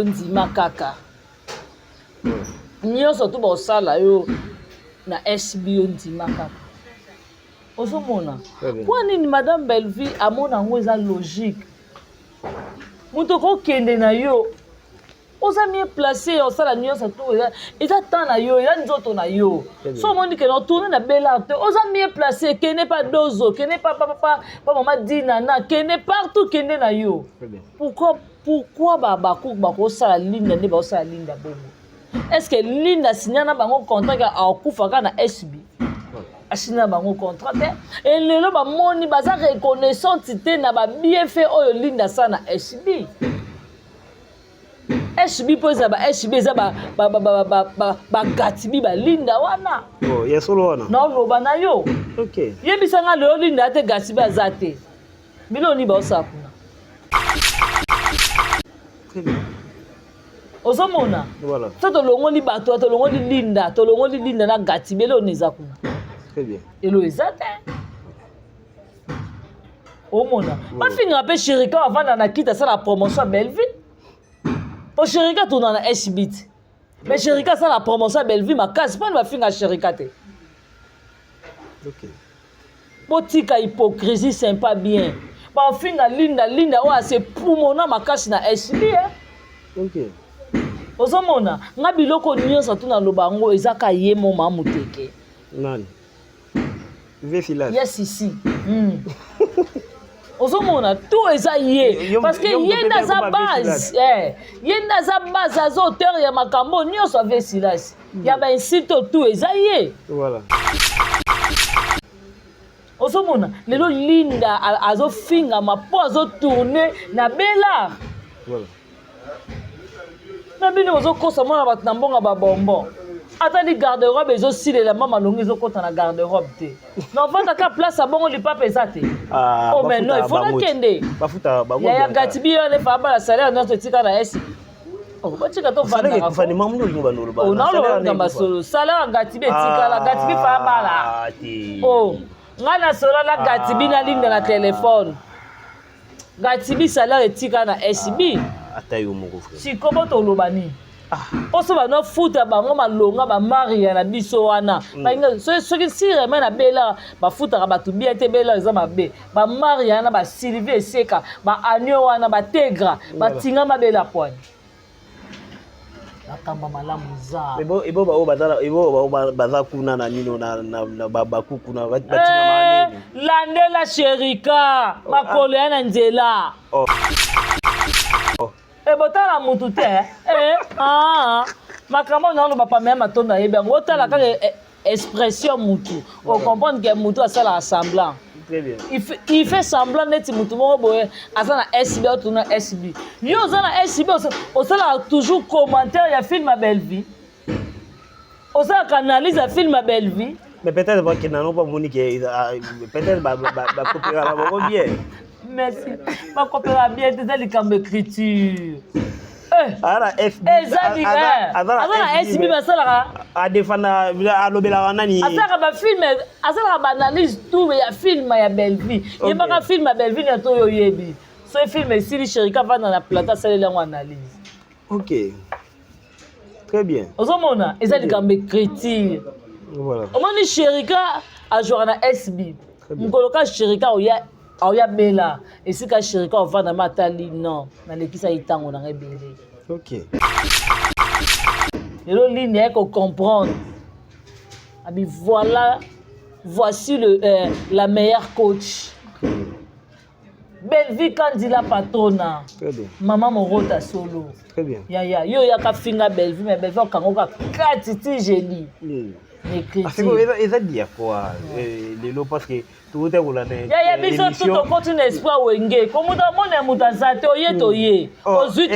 ndima kaka nyonso tu bosala yo na SBO ndima kaka ozomona po nini madame Belleville amona ngo eza logique moto kokende na yo oza mieux placé osala nyonso tu eza temps na yo eza nzoto na yo so omoni ke na tourne na Bella te oza mieux placé kende pa dozo kende pa mama dinana kende partout kende na yo pourquoi bakosala linda nde bakosala linda bongo est-ce que linda signa na bango contrat ka akufaka na SB asina bango contrat te et lelo bamoni baza reconnaissante te na babienfait oyo linda sa na SB SB po eza ba SB eza bagatibi balinda wana yesolo wana naoloba na yo yebisanga lelo linda ate gatibi aza te biloni baosala kuna ozomona so tolongoli bato tolongoli linda na gatibi eloni eza kuna elo eza te omona bafinga mpe Chérika avanda na kiti asala promotion ya Belleville po Chérika tourna na SB te mais Chérika asala promotion ya Belleville makasi mpona bafinga Chérika te botika hypocrisie sympa bien bafinga linda oyo ase pumona makasi na SB ozomona nga biloko nyonso tuna loba ngo eza ka ye moma muteke nani vefilage yes ici ozomona tout eza ye parce que ye naza base ye naza base aza auteur ya makambo nyonso avesilasi ya bainsito tout eza ye ozomona lelo linda azofingama mpo azotourne na Bella na bino ozokosa mwana bato na mbongo babombo ata li garde-robe ezosilela mama longi ezokota na garde-robe te na ovandaka place abongo lipapa eza te o mais non il faut nakende ya gatibi yo alefa abala salaire nyonso etika na esi batika tovandaka masolo salaire ya gatibi etikala gatibi fa abala ngai na solo na gatibi na linda na telefone gatibi salaire etika na SB sikobo toloba nini oso banofuta bango malonga bamaria na biso wana soki sireme na Bella bafutaka bato bia te Bella eza mabe bamaria wana basylvie eseka baanio wana bategra batingama Bella poine nakamba malamu za ebo baza kuna na nino na babaku kuna batingama nini landela Chérika makolo ya na nzela botala mutu te makambo na oloba pa même matondo ayebi yango otala kaka expression mutu ocomprendre que mutu asalaka semblant il fait semblant neti mutu moko boye aza na SB otuna SB yo oza na SB osalaka toujours commentaire ya film ya Belleville osalaka analyse ya film ya Belleville mais peut-être que nano pas moni que peut-être copiera bango bien merci bakopela bien te eza likambo écriture azana SB basalaka adefanda alobelaka nani asalaka bafilme asalaka baanalyse tout ya filme ya Belleville yebaka filme ya Belleville ya to oyo oyebi so filme esili Chérika vanda na plateau asaleli yango analyse très bien ozomona eza likambo écriture omoni Chérika ajwaka na SB mokoloka Chérika oya Bella esika Chérika ovanda matali non nalekisa itango na ebele lelo ligne eko comprendre abi voici la meilleure coach Belleville Kandila Patrona maman Morota solo ya yo yaka finga Belleville mais Belleville okangoka katiti jeli eza dia quoi lelo parce que tout est roulé ya biso tout on continue espoir wenge ko muta mona muta zate oye toye ozui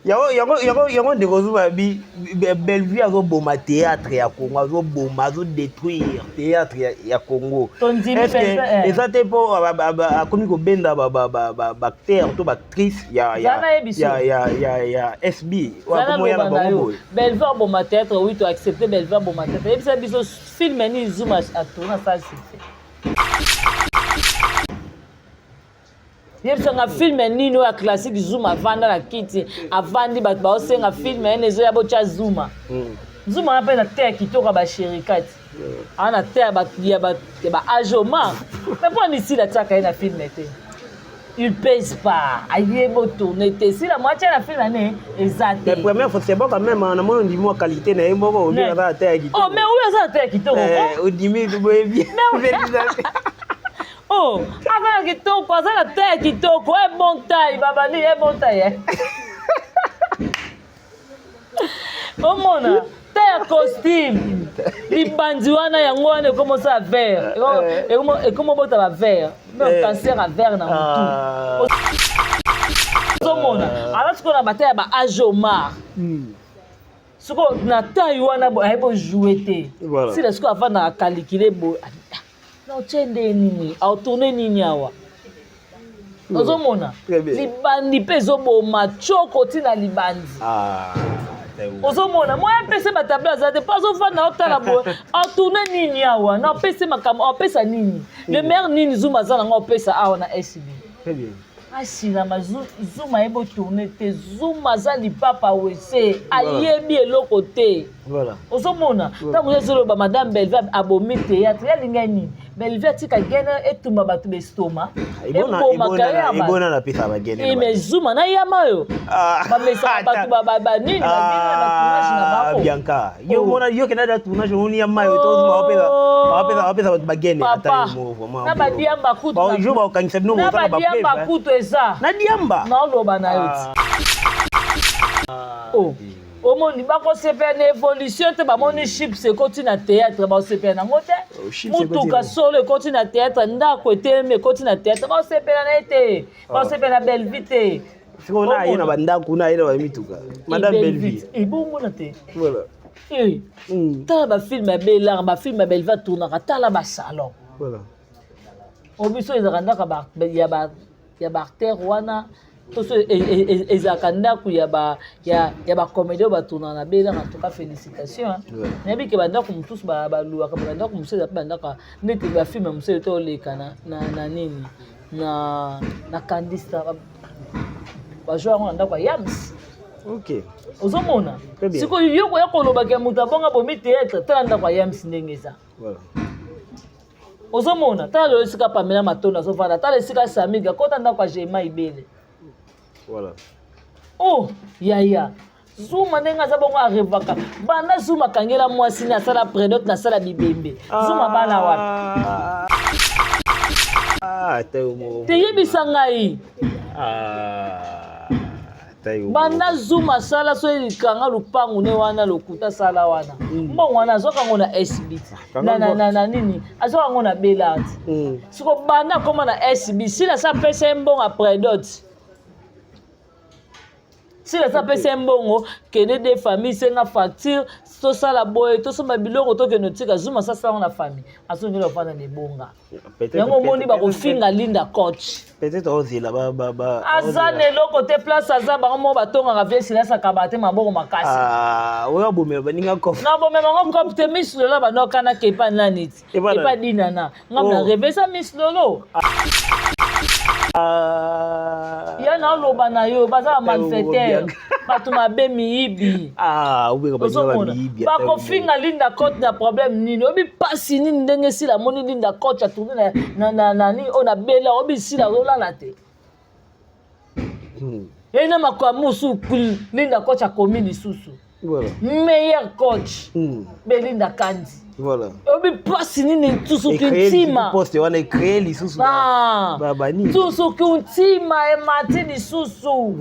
yango ndeko zuba bi Belleville azoboma théâtre ya Congo azoboma azodétruire théâtre ya Congo eza te mpo akomi kobenda baacteur to baactrice ya SB wakomoya na bango boye Belleville aboma théâtre oui to accepter Belleville aboma théâtre yebisa biso film ni zoom a tourner ça succès yebisanga film nini oyo ya classique Zuma avanda na kiti avandi bato baosenga film ene ezoya botya Zuma Zuma mpe na te ya kitoko ya bashirikati ana te ya baajoma mais mpo nisi natiaka ye na film te il pèse pas ayeba otourne te si la moitié la film ane eza te mais première fois c'est bon quand même na mona ndimi wa qualité na ye moko obi aza te ya kitoko oh mais oyo aza te ya kitoko odimi boye bien oh aza na kitoko aza na te ya kitoko e bon taille babali e bon taille omona te ya costume libandi wana yango wana ekomosala vert ekomobota ba vert mais cancer a vert na mutu ozomona ala sikoyo na bata ya baage omar sikoyo na taille wana ayebi ojoue te sila sikoyo avandaka kalikile boye naotie nde nini aotourne nini awa ozomona libandi mpe ezoboma tioko ntina libandi ozomona moya apesa batablo aza te mpo azofanda otala boye atourne nini awa na apesa makambo apesa nini le maire nini Zuma aza nango opesa awa na SB asilama Zuma ayebi otourne te Zuma aza lipapa wese ayebi eloko te ozomona ntango ezoloba madame Bellevue abomi théâtre yalingai nini Bellevue atika gene etumba bato bestoma ebomaka yaba mais Zuma na yama oyo bamesaka bato banini badina na tournage na bango Bianca yo kena da tournage oni yama oyo to Zuma wapesa bato bagene ata na badiamba kutu jo baokangisa bino na badiamba kutu eza na diamba naoloba na yo ti omoni bakosepela na évolution te bamoni chips ekoti na théâtre baosepela nango te mutuka solo ekoti na théâtre ndako etelemi ekoti na théâtre baosepela na ye te baosepela na Bellevue te sikoyo na ye na bandako na ye na bamituka madame Bellevue ebongona te tala bafilme ya Belar bafilme ya Bellevue atournaka tala basalon obiso ezalaka ndako ya baartere wana toso ezalaka ndako ya bacomédie oyo batournaka na Belar en tout cas félicitation nayebi ke bandako mosusu baluwaka bandako mosusu eza mpe bandako neti bafilme mosusu ete oleka na nini na kandista bajou yango na ndako ya Yams ozomona sikoyo yoko ya kolobaka ya moto abonga bomi théâtre tala ndako ya Yams ndenge eza ozomona tala lelo esika Pamela Matondo azovanda tala esika Samiga kota ndako ya Jema Ibele oh yaya Zuma ndenge aza bongo arevaka banda Zuma akangela mwasi ne asala prédote nasala bibembe Zuma bana wapi teyebisa ngai banda Zuma asala so elikanga lupangu ne wana lokuta sala wana mbongo wana azokango na SB na nini azokango na Belar siko banda akoma na SB sila sa pesa mbongo a prédote si la sapese mbongo kene de famille senga facture to sala boy to soma biloko to ke notika Zuma sasa na famille asongi lo fana ne bonga yango moni ba ko finga Linda coach peut-être ozila ba azane loko te place aza ba mo batonga ka vie silasa kabate maboko makasi oya bomela baninga kof na bomela ngo kof te Miss Lolo ba no kana ke pa nanit e pa dinana ngam na revesa Miss Lolo ya na loba na yo baza malfaiteur bato mabe miyibi bakofinga Linda coach na problème nini obi pasi nini ndenge sila moni Linda coach atourne na nini o na Bela obi sila olala te ye na makambo mosusu Linda coach akomi lisusu meilleur coach Belinda Kandi obi pasi nini tusuki ntima tusuki ntima emati lisusu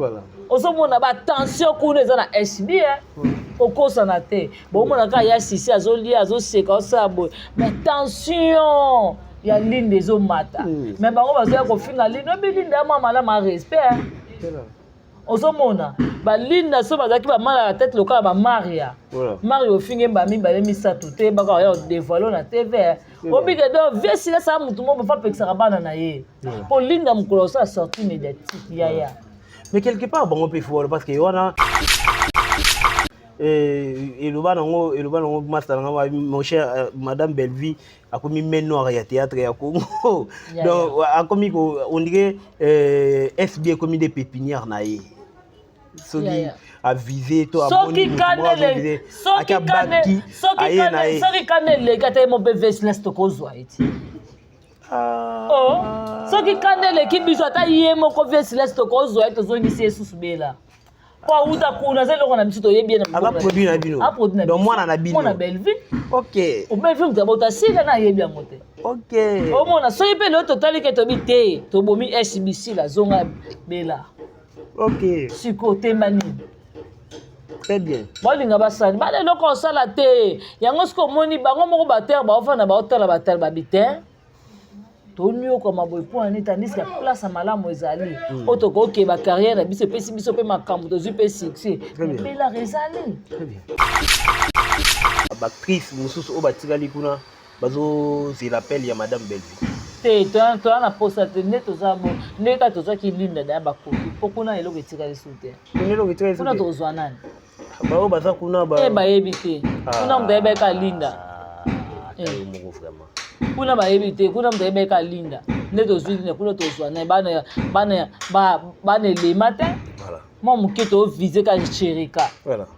ozomona batension kuna eza na SB okosana te bomona kaka ya sisi azolia azoseka osala boye mais tension ya Linda ezomata mais bango bazoya kofinga Linda obi Linda ya mwa malamu ya respect ozomona balinda so bazalaki bamala ya tete lokola bamaria mario ofinge bamibale misato te baka oya odevalo na tv obike do vie silasa mutu mo bafa pekisaka bana na ye mpo linda mokolo osala sorti médiatique yaya mais quelque part bango mpe folo parce que wana et le banango master mon cher madame Bellevue a commis main noire ya théâtre ya Congo donc a commis on dirait SB commis des pépinières naïe soki a visé to a soki kanele kate mo be vesles to kozwa eti soki kanele ki biso ata ye moko vesles to kozwa eti zongisi esusu bela po uta kuna zelo na biso to yebi na ala produit na bino donc mwana na bino mwana Bellevue OK o Bellevue mtabota sila na yebi yangote OK o mona so yepe lo totali ke to bite to bomi SBC la zonga bela OK siko tembani très bien balinga basali bale loko osala te yango siko moni bango moko batere baofana baotala batere babite tonio koma boy point ni tandis que place malamu ezali otoko okeba carrière na biso pesi biso pe makambo to zupe succès mais la rezali très bien actrice mususu o batikali kuna bazo zilapel ya madame Bellevue te to na posa te ne to zabo ne ka to zaki linda da bakoki pokuna eloko etikali sute kunelo kitikali kuna to zwa nani bao baza kuna ba bayebi te kuna mtu ayebeka linda moko vraiment kuna bayebi te kuna mtu ayebeka linda nde tozwi linda kuna tozwa naye bana elema te mwa moke tovize ka sherika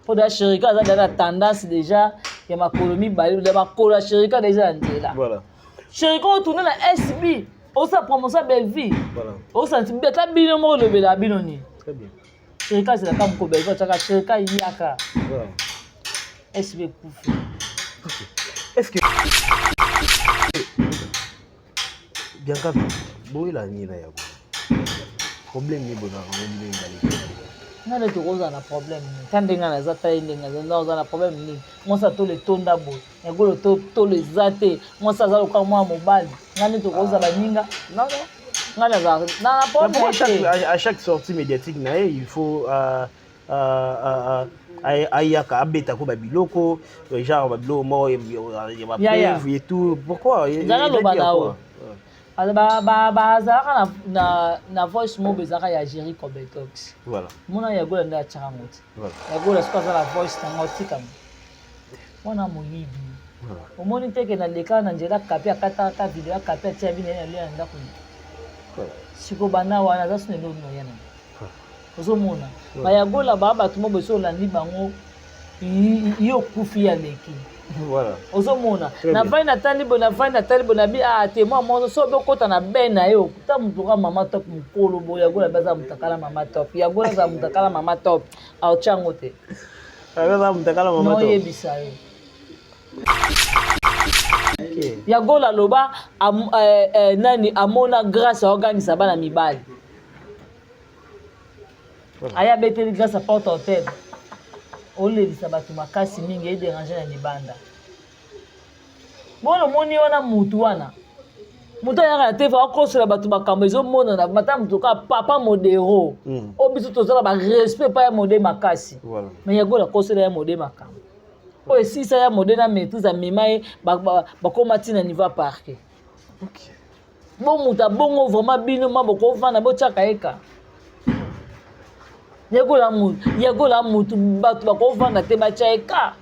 mpo da sherika aza na tendance déjà ya makolo mibale makolo ya sherika déjà ya nzela sherika otourne na SB osa promotion ya Bellevue osanti beta bino moko olobela bino nini sherika azelaka moko Bellevue ataka sherika yaka SB kufi est-ce que Bianca boyela nini na yabo problème ni bona ngombi ngali ngale tokoza na problème ni tandenga na zata indenga ndoza na problème ni mosa to le tonda bo ngolo to le zate mosa za loka mwa mobile ngale tokoza baninga non ngale za na problème à chaque sortie médiatique na il faut ayaka abeta ko babiloko genre babiloko mo ya preuve et tout pourquoi zana lo banao bazalaka na voice mo bezalaka ya Jerry Cobetox voilà mona yagola nde atiaka ngoti yagola soki aza na voice nango tika mwana moyibi omoni teke na leka na nzela kapi akataka video akapi atia bino na lia na ndako siko bana wana aza sone lo no yana ozomona bayagola baa bato mo boso olandi bango yo kufi ya leki voilà ozomona na vai na talibo na bi te mwa mozo so bekota na be na yo ta mutuka mama top mukolo bo yagola baza mutakala mama top yagola za mutakala mama top au chango te yagola mutakala mama top no yebisa yo yagola loba nani amona grâce à organiser bana mibali aya beteli grâce à porte hôtel olelisa bato makasi mingi edérange na libanda bona moni wana mutu wana mutu ayaka na te fa akosola bato makambo ezomonana mata mutu ka papa modero o biso tozala barespect pa ya mode makasi mais yagola akosola ya mode makambo oyo esisa ya mode na maîtrise amema ye bakoma ntina niveau ya parke bo mutu abongo vraiment bino ma bokovanda botyaka eka yagola mutu bato bakovanda te batya eka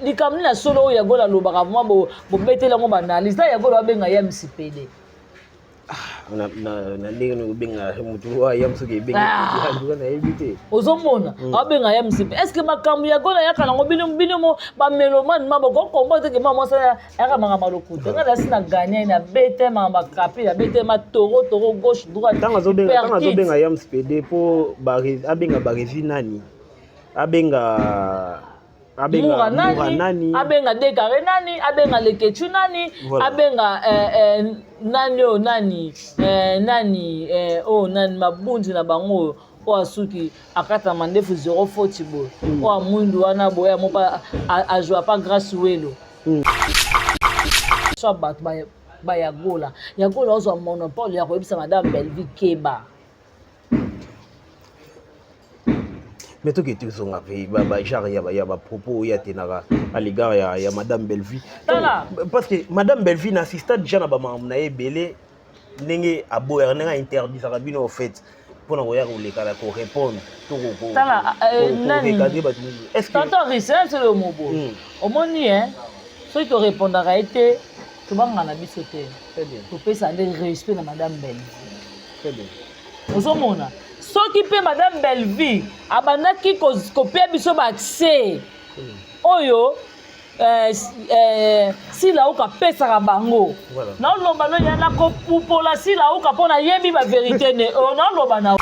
likambo nini na solo oyo yagola alobaka vraimen bobeteli yango banalyse ta yagola babenga ya msipede na ndenge nobenga mutu ayam soki ebenga nayebi te ozomona abenga ya msipede est ce que makambo yagola yaka nango bino bamelomane ma bokokomba teke ma mwasa yaka makambo lokuta nga nasi na gagné na bete makambo kapi na bete ma toro gauche droite ntango azobenga ya msipede mpo abenga baresi nani abenga Mura nani abenga dekare nani abenga lekechu nani abenga nani nani mabunzi na bango o asuki akata mandefu 040 bo o amundu wana boya mopa ajwa pa grâce welo so bat ba yagola ozo monopole ya koyebisa madame Bellevue keba mais tout que tu son après genre ya ba propos ya tenaka à l'égard ya madame Bellevue parce que madame Bellevue n'assiste déjà na ba mamu na ebele ndenge aboya ndenge interdit ça bino au fait pour nous répondre. Est-ce que tantôt risque c'est le mot beau. Au moins ceux qui répondent à été tu vas ngana biso te. Très bien. Tu peux ça respect na madame Belvie. Très bien. Ozomona soki pe madame Belvie abandaki kopia biso ba accès oyo si la uka pesa bango na loba no yana ko pupola si la uka pona yebi ba vérité ne na loba na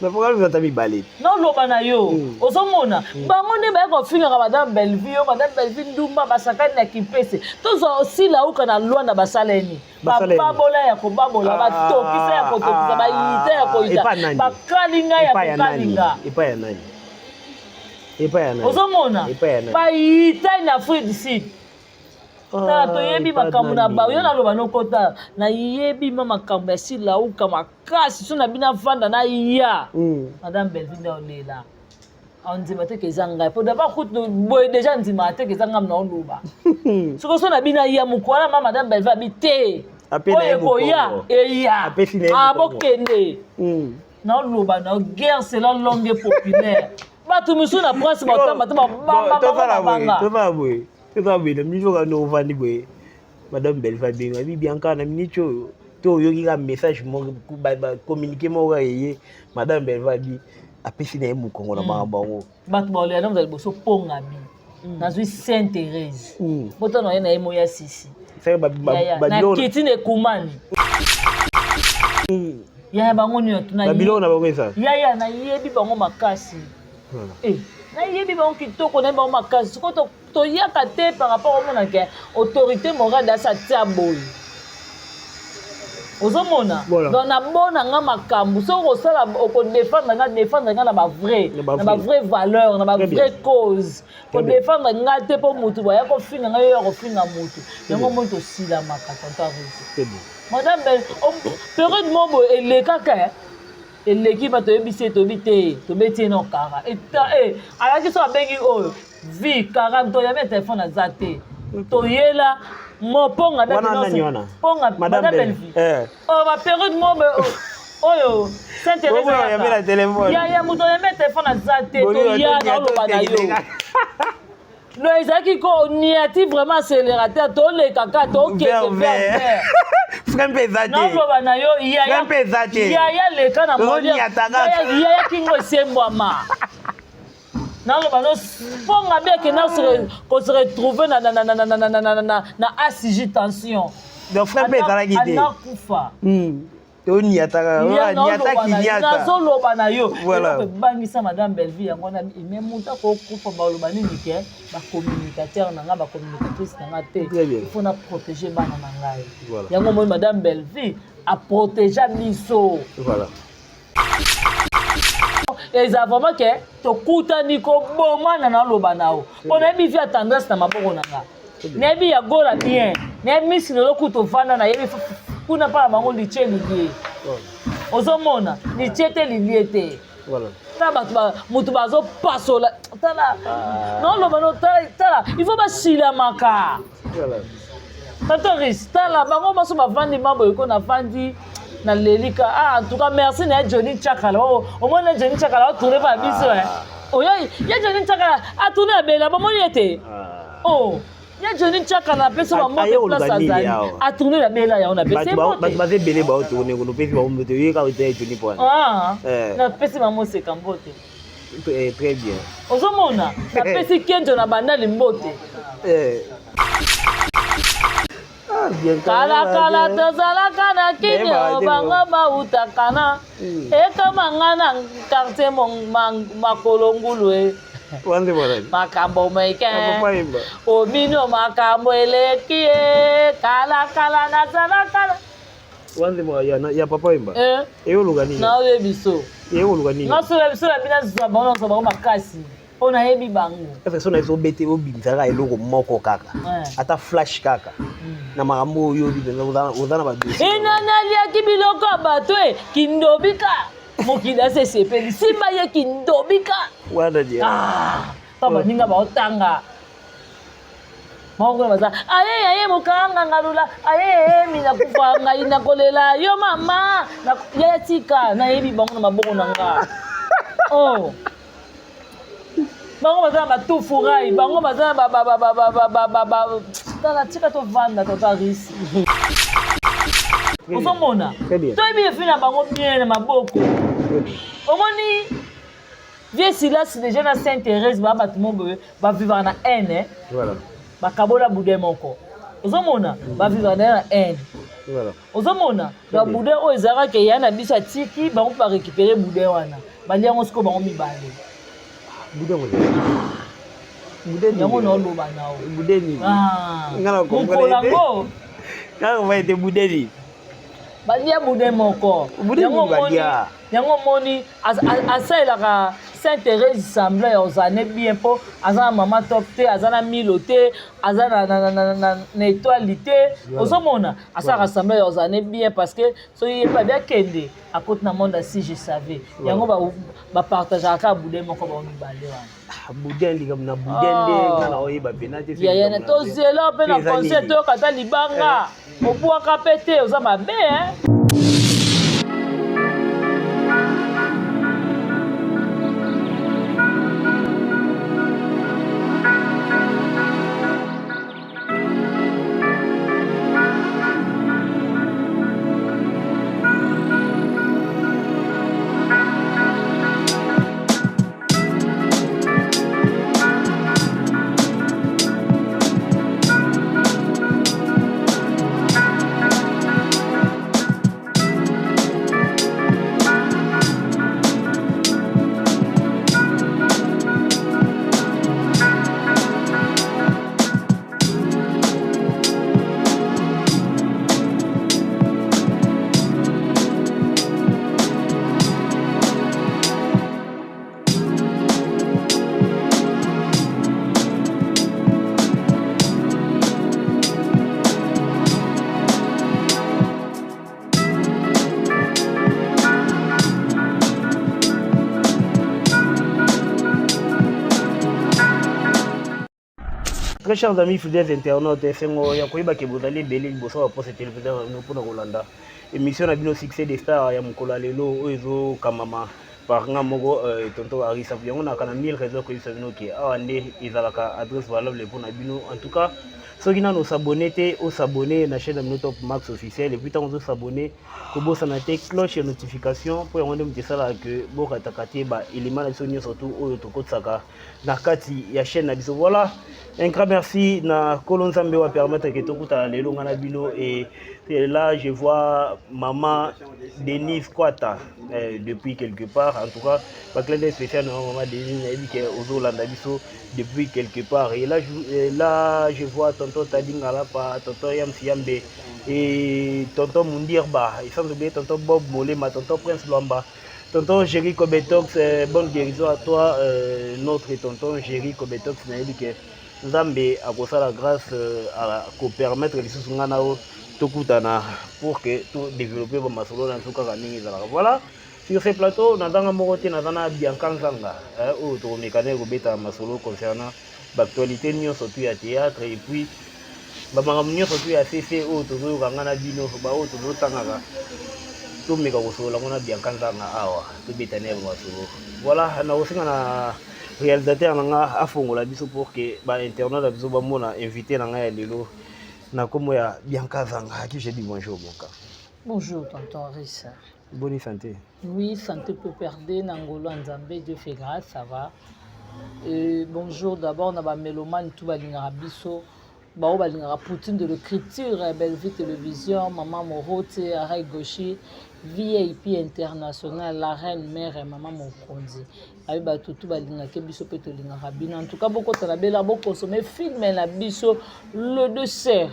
na pourquoi vous avez balé na loba na yo ozomona bango ne ba ko finga madame Belvie yo madame Belvie ndumba basakani na kipese tozo si la uka na lwa na basaleni babola ya kobabola batokisa ya kotokisa bayita ya koita bakalinga ya kokalinga epa ya nani epa ya nani ozomona bayita na Afrique du Sud tala toyebi makambo na ba yo naloba nokota na yebi makambo ya sila uka makasi so na bina vanda na ya madame Belvie na olela onzima te kezanga po d'abord kutu boy déjà nzima te kezanga na oluba soko so na bina ya mukwana madame Belvie habité apena ya eya abokende na oluba na guerre c'est la langue populaire batu misu na prince batamba to banga to va bien mnicho ka no vandi boy madame Belvie binga bianca na mnicho to yoki ka message mo communiquer mo ga yeye madame Belvie apesi na mu kongo na bango batu ba ole na mzali boso ponga bi na zui Sainte Thérèse boto na yena emo ya sisi na kitine kumani ya bango ni tuna babilo na bango esa ya na yebi bango makasi na yebi bango kitoko na bango makasi ko to yaka te par rapport au monde que autorité morale da sa tiaboy ozomona donc na bona nga makambu so ko sala ko défendre nga na ba vrai valeur na ba vraie cause ko défendre nga te po mutu ba ya ko finga nga yo ya ko finga mutu yango moto sila makata tonto madame Belle période mombo elekaka eleki bato yebisi to bité to beti no kara alaki so abengi oyo vie 40 to ya téléphone azate to yela mo ponga ponga madame Belvie ba période mombo oyo Sainte Thérèse ya muto ya téléphone azate to ya na loba na yo no ezaki ko niati vraiment accélérateur to le kaka to ke Frempezate. Non, loba na yo ya le kana moli ya kingo sembwama. Non, loba no ponga beke na se retrouver na ACJ tension. Donc frempezala gide. Ana kufa. To niataka niata so loba na yo voilà bangisa madame Belvie yango na imemuta ko kufa ba loba nini ke ba communicateur na nga ba communicatrice na nga te il faut na protéger bana na ngai yango moi madame Belvie a protéger biso voilà et ça vraiment que to kutani ko bomana na loba nao pona bi via tendance na maboko na nga nebi ya gola bien ne misi no kuto vanda na yebi kuna pa bango liche lié ozomona liche te lié voilà ta ba mutu bazo pasola tala non lo bano tala il faut ba sila maka voilà tatoris tala bango baso ba vandi mambo iko na vandi na lelika en tout cas merci na Johnny Chakala au moins Johnny Chakala tourner ba biso oyo ya Johnny Chakala a tourner bela ba moni ete ya Johnny Chakala pesa ba mo place azali a tourner la bela ya on a pesa ba bele ba tourner ko no pesa ba mo te yeka o te Johnny point na pesa ba mo se kambote très bien ozomona na pesa kenjo na bandali mbote kala tozalaka na kini bango bautakana ekamanga na quartier makolo ngulu makambo meke omino makambo eleki kala nazalaka wanze mo ya papa imba eyoluka nini na oyebiso eyoluka nini ngasola biso la bina zabango na bango makasi ona yebi bango efe so na so bete obinzaka eloko moko kaka ata flash kaka na makambo oyo ozana ba dossier inanali akibiloko bato kindobika mokili asesepeli simba ye kindobika wana dia taba ninga baotanga Moko baza aye mokanga ngalula aye mina kufa ngai nakolela yo mama ya tika na yebi bango na maboko na nga. Oh. Bango baza batufu rai bango baza tala tika to vanda to tarisi. Osomona. Toyebi efina bango bien na maboko. Omoni Vieux Silas déjà na Sainte-Thérèse ba batimo boye ba vivre na haine. Voilà. Ba kabola boudé moko. Ozomona ba vivre na haine. Voilà. Ozomona ba boudé o ezara ke yana biso atiki ba on pa récupérer boudé wana. Ba liango siko ba on mibale. Boudé mo. Boudé ni yango no lo ba nao. Boudé ni. Ah. Ngala ko ngala. Ngala va être boudé ni. Ba lia boudé moko. Boudé ni ba lia. Yango moni asaelaka Sainte-Thérèse semblait aux années bien pour azana maman topté azana miloté azana na étoilité osomona asa rassemblait aux années bien parce que so il pas bien kende à côté na monde si je savais yango ba partager aka boudé moko ba mibale wana boudé ndi comme na boudé ndi na oyeba penate ya na to zelo pe na concert to kata libanga obwaka pété ozama be hein. Très chers amis fidèles internautes, Sengo yakoyeba ke bozali belé liboso pour cette télévision nous pour Rolanda. Émission na bino succès des stars ya mukolo lelo ozo kamama par ngamoko tonto Arisa yango na kana 1000 raisons ko yisabino ke awande izalaka adresse valable pour na bino en tout cas ceux qui n'ont s'abonner te au s'abonner na chaîne de Top Max officiel et puis tant on s'abonner ko bossa na te cloche de notification pour yonde mtisala que boka takati ba élément na sonyo surtout oyo tokotsaka na kati ya chaîne na biso. Voilà. Un grand merci na Kolonzambe va permettre que tout à l'élo ngana bino et là je vois maman Denise Kwata depuis quelque part en tout cas pas clin d'œil spécial na maman Denise a dit que Ozolanda biso depuis quelque part et là je vois tonton Tadingala pa tonton Yamsiambe et tonton Mundirba et sans oublier tonton Bob Molema tonton Prince Lwamba tonton Jerry Kobetox bonne guérison à toi notre tonton Jerry Kobetox na dit que Nzambe akosala grâce à permettre les sous nganao tokutana pour que tout développer ba masolo na tuka kaningi zala. Voilà, sur ce plateau nadanga morote nadana Bianca Nzanga o to mekane ko beta masolo concernant l'actualité nyo surtout ya théâtre et puis ba mangamnyo surtout ya CC o to zo kangana bino ba o to zo tangaka to meka ko sola ngona Bianca Nzanga awa to beta ne ba masolo. Voilà, na osinga na réalisateur nanga afongola biso pour que ba internaute biso ba mona invité nanga ya lelo na komo ya Bianca Nzanga à qui je dis bonjour Bianca. Bonjour tonton Arisa. Bonne santé. Oui, santé peut perdre nangolo Nzambe Dieu fait grâce, ça va. Bonjour d'abord na ba mélomane tout ba lingara biso ba ba lingara Poutine de l'écriture Bellevue télévision maman Morote Arai Goshi VIP international la reine mère et maman Mokonzi. Ayi ba tout ba lingaka biso pe to lingara bino en tout cas beaucoup tala bela beaucoup consommer film la biso le dessert.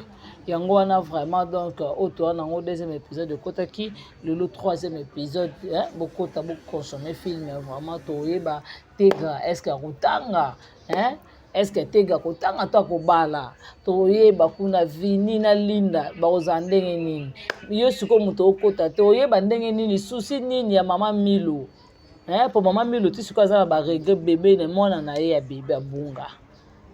Yango wana vraiment donc auto na ngo deuxième épisode de Kotaki le troisième épisode beaucoup ta beaucoup consommer film vraiment toyeba tega est-ce que rutanga est-ce que tega kotanga to ko bala toyeba kuna vini na linda ba ozandenge nini yo siko muto okota toyeba ndenge nini souci nini ya mama Milo pour maman Milo ti siko azala ba regret bébé ne mona na ye ya bébé abunga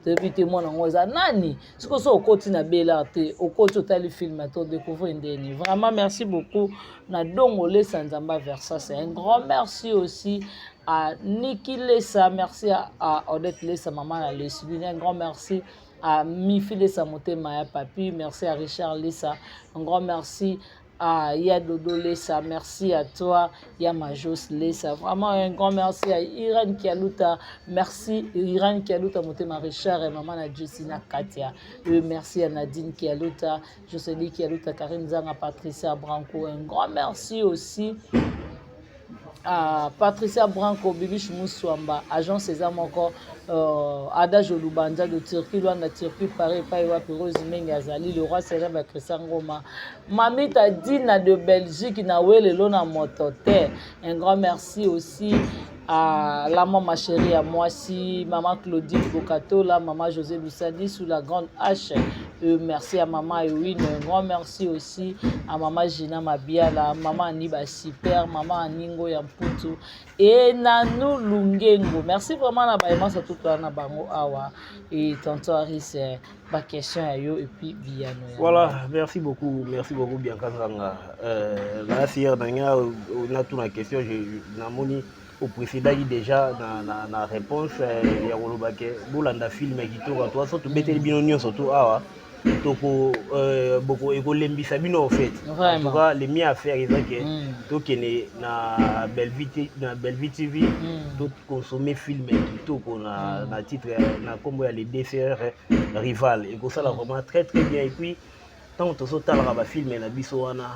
Te mona ngoza nani siko so okoti na Bella te okoti otali film to découvrir ndeni. Vraiment merci beaucoup na dongo lesa nzamba Versa. C'est un grand merci aussi à Niki Lesa, merci à Odette Lesa, maman à Leslie, un grand merci à Mifi Lesa Motema ya Papi, merci à Richard Lesa, un grand merci à Yadodo Lesa, merci à toi, Yamajos Lesa, vraiment un grand merci à Irène Kialuta, merci Irène Kialuta Motema Richard et maman à Jessina Katia, merci à Nadine Kialuta, Jocelyne Kialuta, Karine Zanga, Patricia Branco, un grand merci aussi à Patricia Branco, Bibish Moussouamba, agent César Moko, Ada Jolubanda de Turquie, loin de Turquie, Paris, Païwa, Rose Mengazali, le roi célèbre Christian Roma, Mamita Dina de Belgique, Nawele Lona Motote. Un grand merci aussi à la maman chérie, à moi aussi, maman Claudine Bokato, la maman José Lussadi sous la grande H. Merci à maman Ewin, un grand merci aussi à maman Gina Mabiala, maman Aniba Super, maman Aningo Yamputu et Nanou Lungengo. Merci vraiment à Baïma, surtout à Nabango Awa et tonton Aris, ma question à yo et puis Biano. Voilà, merci beaucoup Bianca Zanga. Là, si on a toute la question, j'ai au précédent déjà na réponse ya kolobake bolanda film kitoko toi surtout beteli bino nyonso surtout awa toko beaucoup ekolembisa bino en fait. En tout cas les miens à faire ils que tokene na Bellevue TV tout consommer film kitoko na titre na kombo ya les DCR rival et ça là vraiment très très bien et puis tant to sotala ba film na biso wana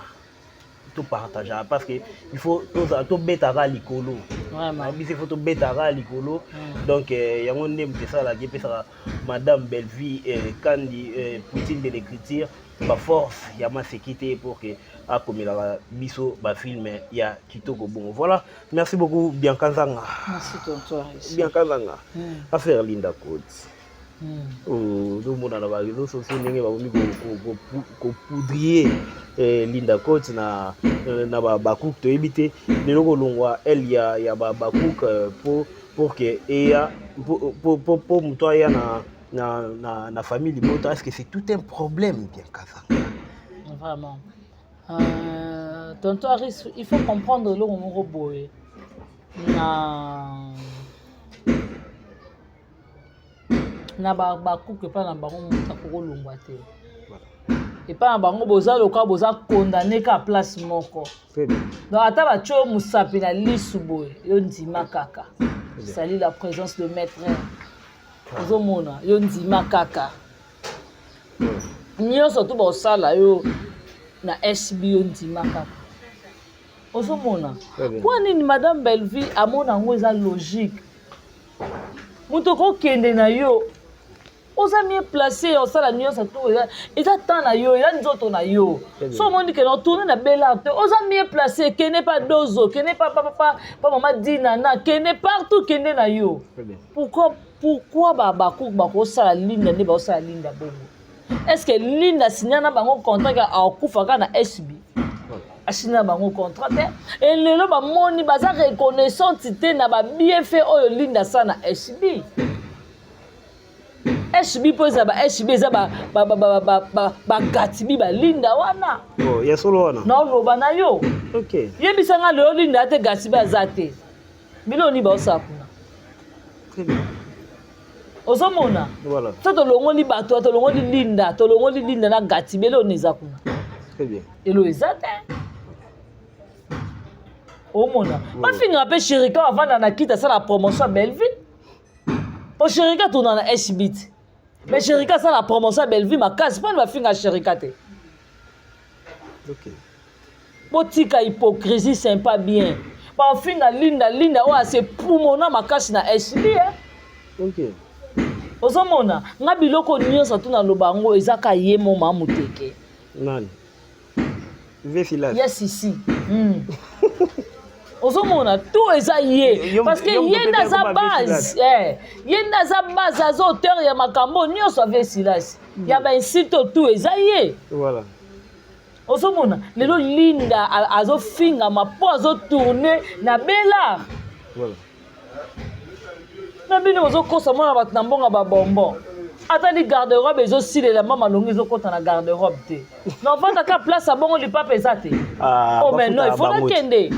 tout partager parce que il faut tout betara likolo vraiment il faut tout betara likolo donc yango ndem te ça la qui peut ça madame Bellevue kandi Poutine de l'écriture ba force ya ma sécurité pour que a comme la biso ba film ya kitoko bon voilà merci beaucoup Bianca Zanga merci tonton Bianca Zanga affaire Linda Coates tout le monde a la réseaux sociaux ndenge ba ko poudrier Linda Coates na bakouk to ebité leloko longwa elle ya bakouk pour que eya pour muto ya na famille liboto est-ce que c'est tout un problème bien kazanga vraiment tonton Aris il faut comprendre le moko boye na bakouk pa na bango muta ko longwa te et pas en bango boza loka boza condamné ka place moko donc ata ba cho musapi na lisuboy yo ndima kaka sali la présence de maître ozomona yo ndima kaka nyonso to bosala yo na SBO ndima kaka ozomona kwa nini madame Bellevue amona ngo eza logique muto ko kende na yo oza mieux placé au sala nyonso to eza temps na yo eza nzoto na yo so moni ke no tourner na Bella te oza mieux placé que n'est pas dozo que n'est pas papa maman Dina na que n'est partout que n'est na yo pourquoi ba ko sala linda ne ba sala linda bongo est-ce que linda signa na bango contrat ka akufa ka na SB asina bango contrat te et lelo ba moni baza reconnaissance te na ba bienfait oyo linda sa na SB SB poza ba SB za ba gatibi ba linda wana ya solo wana na loba na yo OK yebisanga le linda te gatibi azate biloni ba osakuna très bien ozomona voilà to longoli bato to longoli linda na gatibi lo nezakuna très bien elo ezate omona ba finga pe Chérika avant na kita ça la promotion à Bellevue pour Chérika tourna na SB mais Chérika ça la promotion à Bellevue ma case pas va finga Chérika te OK botika hypocrisie c'est pas bien ba finga linda o c'est pour mona ma case na SB OK ozomona nga biloko nyonso to na lobango ezaka yemo mamuteke nani Vesilas yes ici ozomona tout eza ye parce que yenda za base yenda za base azo auteur ya makambo nyonso Vesilas ya ba insito tout eza ye voilà ozomona lelo linda azo finga mapo azo tourner na Bella voilà na bino ozo kosa mona bat na mbonga ba bonbon Attends, garde-robe, ils ont aussi les mamans longues, ils ont compté dans garde-robe. Non, va ta place à bon, on ne pas pesate. Oh, mais non, il faut la kende. Il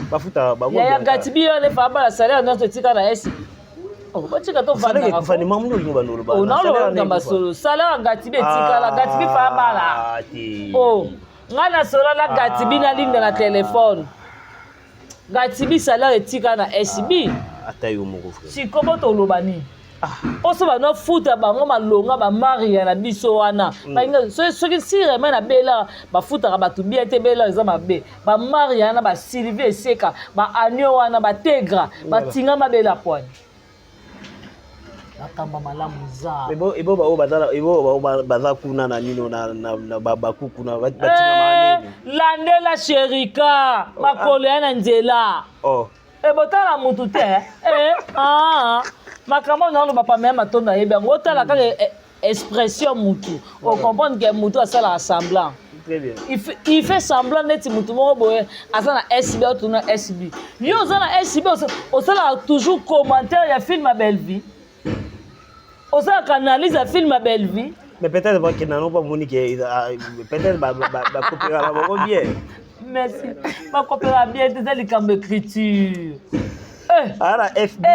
y a Gatibi, on est pas la salaire, non, c'est tika na SB. Oh, bah, tu as ton fan. Oh, non, le salaire Gatibi, tika la Gatibi, fa bala. Oh, ngana sola la Gatibi na ligne de la téléphone. Gatibi, salaire tika na SB. Si, comment tu l'obani? Oso ba no futa bango malonga ba maria na biso wana ba soki sire na bela ba futa ba tu bien te bela za mabe ba maria na ba Sylvie Seka ba anyo wana ba tegra ba tinga mabela poani akamba malamu za ebo ba baza kuna na nino na baba kuna ba tinga manene landela sherika makolo yana nzela ebotala mutu te makambo na loba pa même atonda yebi yango otala kaka expression mutu o comprendre que mutu asala semblant. Très bien. Il fait semblant neti mutu moko boye asa na SB ou na SB. Yo oza na SB osala toujours commentaire ya film à belle vie. Osala analyse ya film à belle vie. Mais peut-être que non pas monique peut-être ba coopérer ba bien. Merci. Ba coopérer bien c'est likambo écriture. Ara FB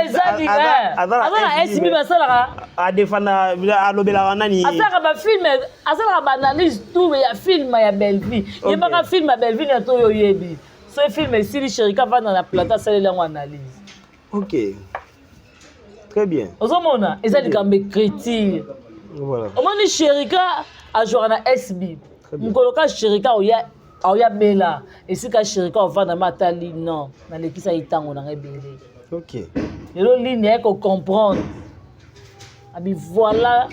azala SB basala a defana alobela nani asala ba film asala ba analyse tout ya film ya belle vie yebaka film ya belle vie na to yo yebi so film esili sherika va dans la plata salela ngo analyse. OK, très bien. Ozomona ezali kambe écriture. Voilà. Omoni sherika a jouer na SB mukoloka sherika oya bela esika sherika ovanda matali non na lekisa itango na ngebele. OK. Et le ligne est qu'on comprendre. Voilà,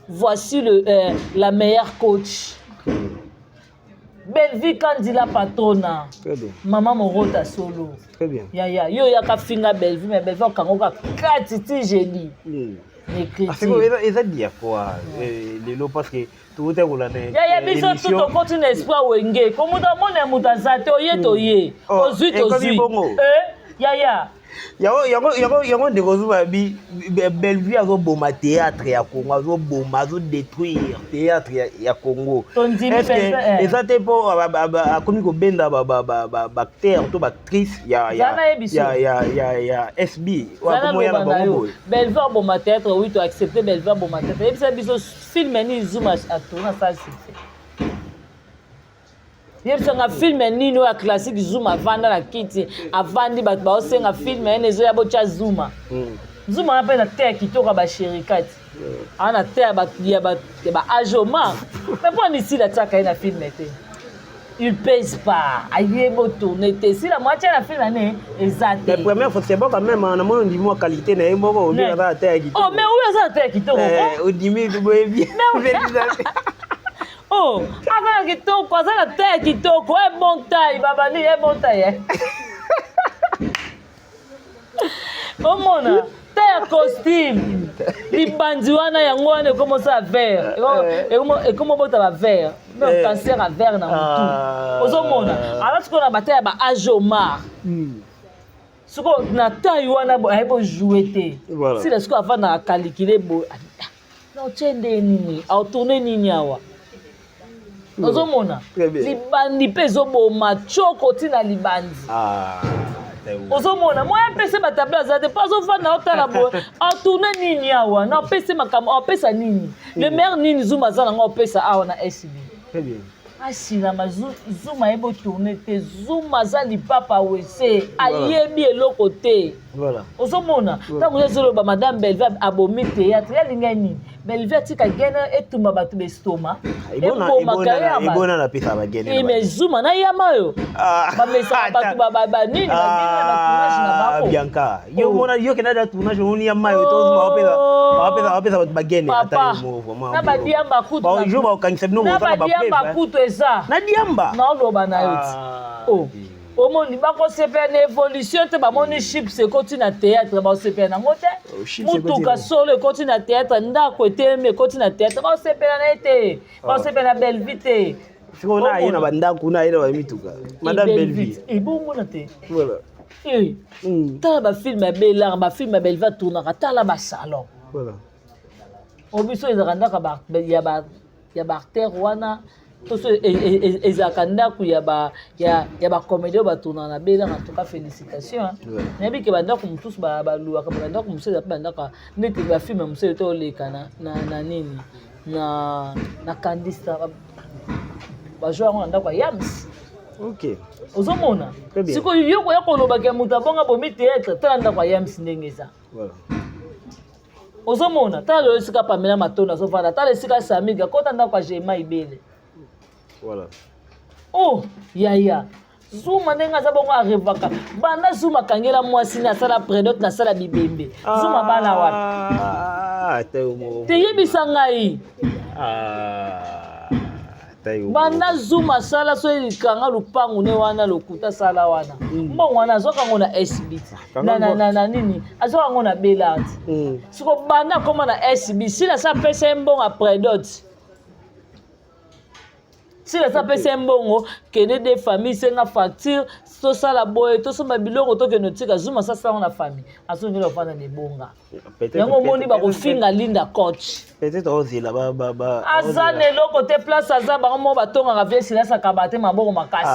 voici la meilleure coach. Belle vie quand dit la patrona. Très bien. Maman Morota solo. Très bien. Ya yo ya ka finga belle vie mais belle vie quand on ka katiti génie. C'est quoi ça dit quoi les lots parce que tout est roulé. Ya biso tout on continue espoir wenge. Comme dans mon mutazate oye toye. Ozui tozi. Ya Yango de kozuba bi belle vie azo boma théâtre ya Congo azo boma azo détruire théâtre ya Congo. Est-ce que ezate po akomi ko benda ba acteur to ba actrice ya SB wa komo ya na bango. Belle vie boma théâtre oui to accepter belle vie boma théâtre. Et puis biso film ni zoom à tourner ça c'est yebisanga film nini ya classique Zuma vanda na kiti avandi bato baosenga film ezo ya bocha Zuma Zuma na te kitoko ba sherikati ana te ya ba ajoma mais pour ici la tsaka na film était il pèse pas aye tourner te si la moitié la film année exact la première fois c'est bon quand même na mon ndimo qualité na mboko o bien za te kitoko oh mais où ça te kitoko o dimi boye bien oh, avant kitoko, ça la terre kitoko, un bon taille, babani, un bon taille. Oh mon, terre costume, les bandiwana yangwane commence à vert, et comment botte à vert, même cancer à vert dans tout. Aux hommes, alors ce qu'on a battu à Ajomar. Ce qu'on a taille wana bo jouer si le score avant na calculer bo, non tiens des nini, à tourner nini awa. Ozomona libandi pe zoboma choko tina libandi ozomona moi pese ba tableau za de pas ovanda otala bo tourner nini awa na pese makamo opesa nini le maire nini Zuma za ngo opesa awa na SB. Très bien. Asina Zuma ebo tourner te Zuma za lipapa wese ayebi eloko te. Voilà. Ozomona tango zolo ba madame Belva abomi théâtre ya linga nini Belva tika gena etumba batu be stoma ebona na pesa ba gena mais Zuma na yama yo ba mesa batu ba nini ba gena ba tournage na bako Bianca yo mona yo kena da tournage oni yama yo to Zuma opesa ba gena ata mo vraiment na ba diamba kutu ba jo ba kanisa no mo ta ba diamba kutu eza na diamba na lo ba na yo omoni bako sepe na évolution te bamoni chips ekoti na théâtre baosepe nango te mutuka solo ekoti na théâtre ndako etelemi ekoti na théâtre baosepela na ye te baosepela na belle vie te sikona aye na bandako na aye na bamituka madame belle vie ebomona te voilà tala bafilme ya belar bafilme ya belle vie atournaka tala basalon voilà obiso ezakandaka ya bactère wana toso ezakandaka ya bacomédie batuna na bela en tout cas félicitations nayebi ke bandako mosusu baluwaka bandako mosusu eza mpe bandaka ndeti bafilme mosusu ete oleka na nini na kandista bajoueur yango na ndako ya yams. Ok. Ozomona sikoyo yoko ya kolobaka ya moto abonga bomi théâtre tala ndako ya yams ndenge eza. Ozomona tala lelo esika Pamela Matondo azovanda tala esika Samiga kota ndako ya Jema Ibele. Voilà. Oh yaya Zuma ndenge aza bongo arevaka banda Zuma kangela mwasi na sala prédote na sala bibembe Zuma bala wapi teyebisa ngai banda Zuma sala so ikanga lupangu ne wana lokuta sala wana mbongo wana azoka ngo na SB na nini azoka ngo na Belard siko banda koma na SB sila sa pesa mbongo a prédote si la sapese mbongo kene des familles senga facture to sala boye to soma biloko to keno tika Zuma sasa na famille aso ngelo fana ne bonga yango moni ba ko finga Linda coach peut-être ozila ba azane loko te place aza ba mo batonga ka vie sila saka bate maboko makasi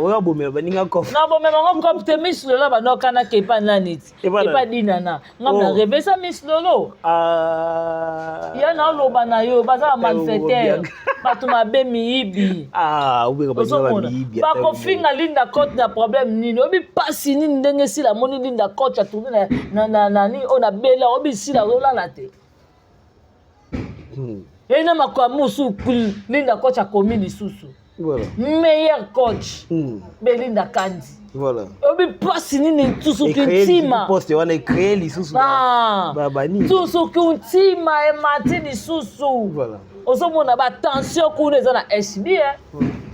oya bomela baninga kof na bomela ngo kof te Miss Lolo ba no kana ke pa nanit e pa dinana ngam na rêver ça Miss Lolo ya na loba na yo baza malfaiteur batuma be mi bakofinga Linda Coach na problème nini obi pasi nini ndenge sila moni Linda Coach atourne na nini ona bela obi sila olala te ena makamusu Linda Coach akomi lisusu meilleur coach Belinda Kandi voilà obi pasi nini tusu kintima poste wana créer lisusu babani tusu kintima e matini susu voilà ozomona ba tension kuna eza na SB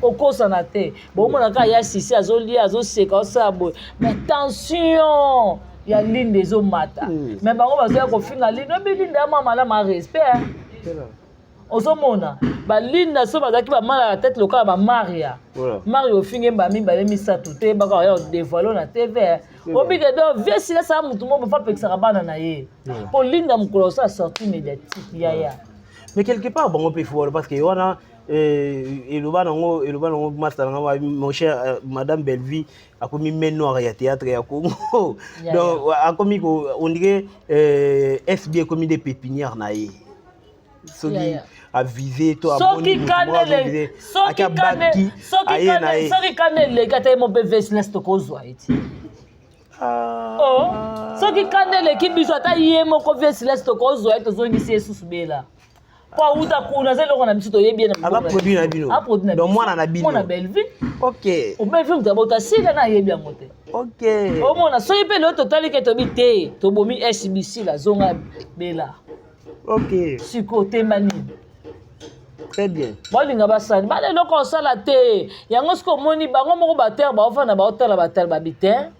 okosana te bomona ka ya sisi azolia azoseka osabo mais tension ya Linda ezomata mais bango bazoya kofinga Linda obi Linda ya mama la ma respect ozomona ba Linda so bazaki ba mala la tête lokala ba Maria Mario finge ba mibale misatu te baka ya dévoiler na TV obi ke do vesi la sa mutu mo ba pekisa bana na ye po Linda mukolo sa sortie médiatique ya mais quelque part bon on peut voir parce que wana eloba nango master nga mon cher madame Belleville akomi main noire ya théâtre ya Congo donc akomi ko on dirait SB comme des pépinières na ye soki a visé to a soki kanele kate mo be business to kozwa eti soki kanele ki biso ata ye moko business to kozwa eti zongisi Yesu bela po uta kuna zelo kona biso to yebi na ala produit na bino donc mwana na bino mwana Belleville OK o Belleville mtabota sika na yebi yango te OK o mona so yipe lo totali ke to bi te to bomi SBC la zonga bela OK siko temani très bien bolinga basali bale loko sala te yango siko moni bango moko bater ba ofana ba hôtel bater ba biter